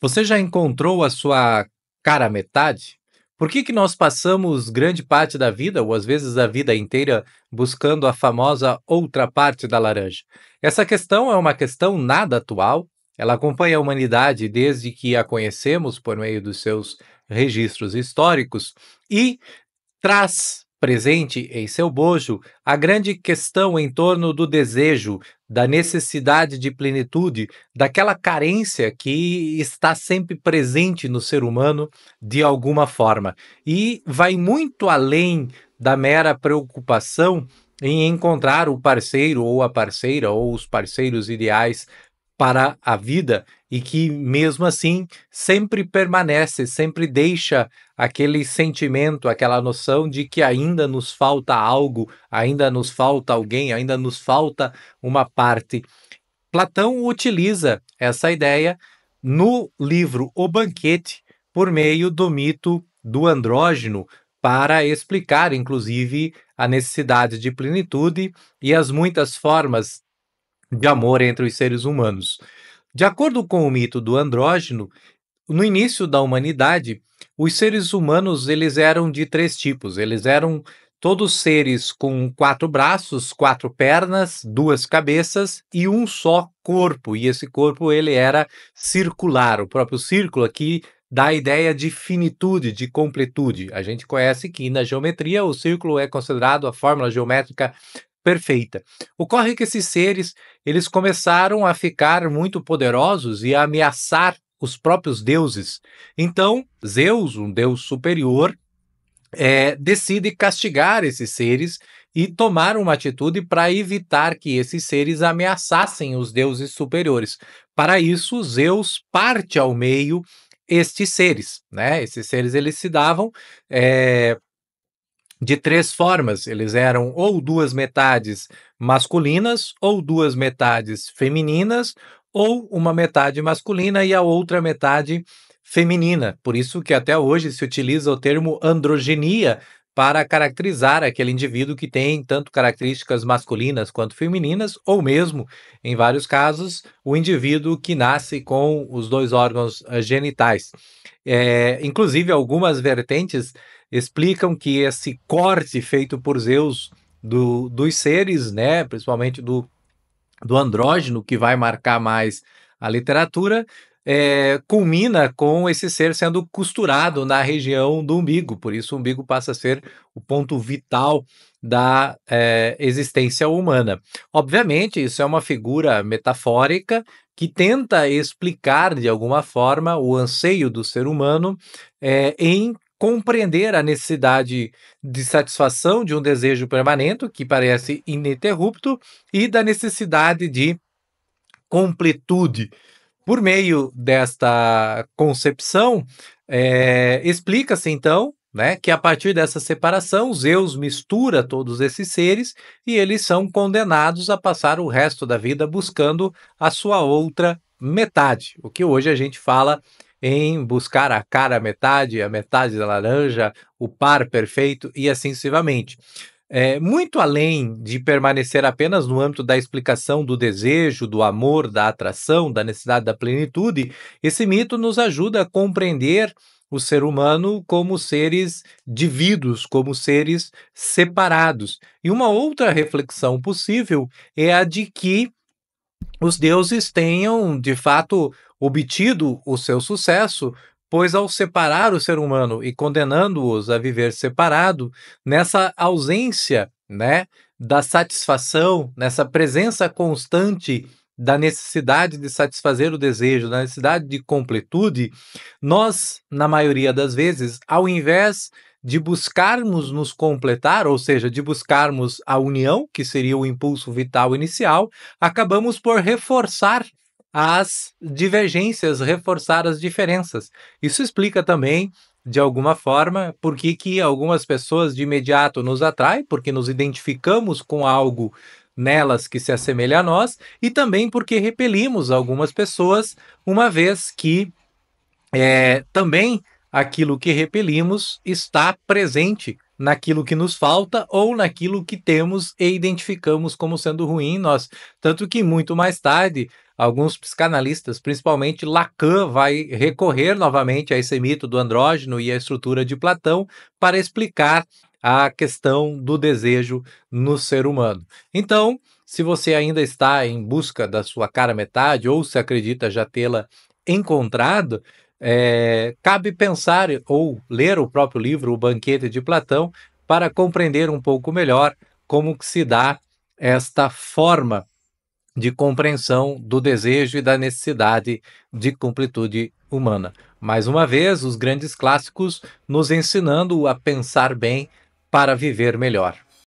Você já encontrou a sua cara metade? Por que que nós passamos grande parte da vida, ou às vezes a vida inteira, buscando a famosa outra parte da laranja? Essa questão é uma questão nada atual, ela acompanha a humanidade desde que a conhecemos por meio dos seus registros históricos e traz presente em seu bojo a grande questão em torno do desejo, da necessidade de plenitude, daquela carência que está sempre presente no ser humano de alguma forma. E vai muito além da mera preocupação em encontrar o parceiro ou a parceira ou os parceiros ideais para a vida e que, mesmo assim, sempre permanece, sempre deixa aquele sentimento, aquela noção de que ainda nos falta algo, ainda nos falta alguém, ainda nos falta uma parte. Platão utiliza essa ideia no livro O Banquete por meio do mito do andrógeno para explicar, inclusive, a necessidade de plenitude e as muitas formas de amor entre os seres humanos. De acordo com o mito do andrógeno, no início da humanidade, os seres humanos eles eram de três tipos. Eles eram todos seres com quatro braços, quatro pernas, duas cabeças e um só corpo. E esse corpo ele era circular. O próprio círculo aqui dá a ideia de finitude, de completude. A gente conhece que na geometria o círculo é considerado a fórmula geométrica perfeita. Ocorre que esses seres eles começaram a ficar muito poderosos e a ameaçar os próprios deuses. Então, Zeus, um deus superior, decide castigar esses seres e tomar uma atitude para evitar que esses seres ameaçassem os deuses superiores. Para isso, Zeus parte ao meio estes seres, né? Esses seres eles se davam de três formas. Eles eram ou duas metades masculinas, ou duas metades femininas, ou uma metade masculina e a outra metade feminina. Por isso que até hoje se utiliza o termo androgenia para caracterizar aquele indivíduo que tem tanto características masculinas quanto femininas, ou mesmo, em vários casos, o indivíduo que nasce com os dois órgãos genitais. Inclusive, algumas vertentes explicam que esse corte feito por Zeus dos seres, né, principalmente do andrógeno, que vai marcar mais a literatura, culmina com esse ser sendo costurado na região do umbigo, por isso o umbigo passa a ser o ponto vital da existência humana. Obviamente, isso é uma figura metafórica que tenta explicar de alguma forma o anseio do ser humano em compreender a necessidade de satisfação de um desejo permanente, que parece ininterrupto, e da necessidade de completude. Por meio desta concepção, explica-se então, né, que a partir dessa separação, Zeus mistura todos esses seres e eles são condenados a passar o resto da vida buscando a sua outra metade. O que hoje a gente fala em buscar a cara metade, a metade da laranja, o par perfeito e assim sucessivamente. Muito além de permanecer apenas no âmbito da explicação do desejo, do amor, da atração, da necessidade da plenitude, esse mito nos ajuda a compreender o ser humano como seres dividos, como seres separados. E uma outra reflexão possível é a de que os deuses tenham, de fato, obtido o seu sucesso, pois ao separar o ser humano e condenando-os a viver separado, nessa ausência, né, da satisfação, nessa presença constante da necessidade de satisfazer o desejo, da necessidade de completude, nós, na maioria das vezes, ao invés de buscarmos nos completar, ou seja, de buscarmos a união, que seria o impulso vital inicial, acabamos por reforçar as divergências, reforçar as diferenças. Isso explica também, de alguma forma, por que que algumas pessoas de imediato nos atraem, porque nos identificamos com algo nelas que se assemelha a nós, e também porque repelimos algumas pessoas, uma vez que também aquilo que repelimos está presente naquilo que nos falta ou naquilo que temos e identificamos como sendo ruim em nós. Tanto que muito mais tarde, alguns psicanalistas, principalmente Lacan, vai recorrer novamente a esse mito do andrógeno e a estrutura de Platão para explicar a questão do desejo no ser humano. Então, se você ainda está em busca da sua cara metade ou se acredita já tê-la encontrado, cabe pensar ou ler o próprio livro O Banquete de Platão para compreender um pouco melhor como que se dá esta forma de compreensão do desejo e da necessidade de completude humana. Mais uma vez, os grandes clássicos nos ensinando a pensar bem para viver melhor.